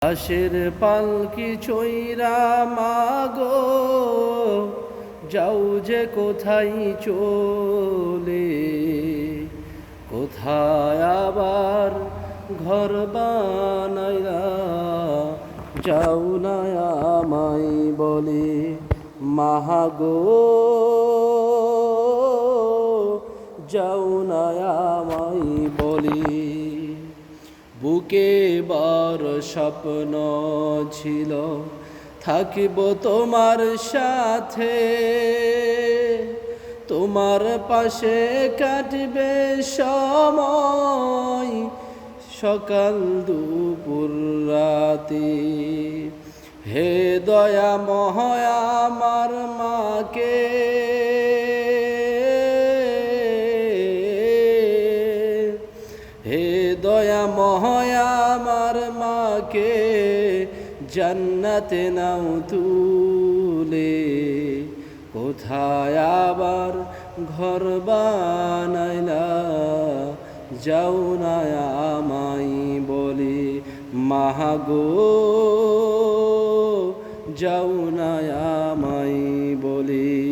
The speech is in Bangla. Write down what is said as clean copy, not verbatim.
আশের পালকি চৈরা মাগো, যাও যে কোথায় চলে, কোথায় আবার ঘর বানাইরা যাও না আমায় বলে। মাগো যাও না আমায় বলে। বুকে বড় স্বপ্ন ছিল থাকিব তোমার সাথে, তোমার পাশে কাটবে সময় সকাল দুপুর রাতে। হে দয়াময় আমার মাকে, হে দয়াময় আমার মাকে জান্নাতে নাও তুলে, কোথায় আবার ঘর বানাইলা যাও না আমায় বলে। মাগো যাও না আমায় বলে।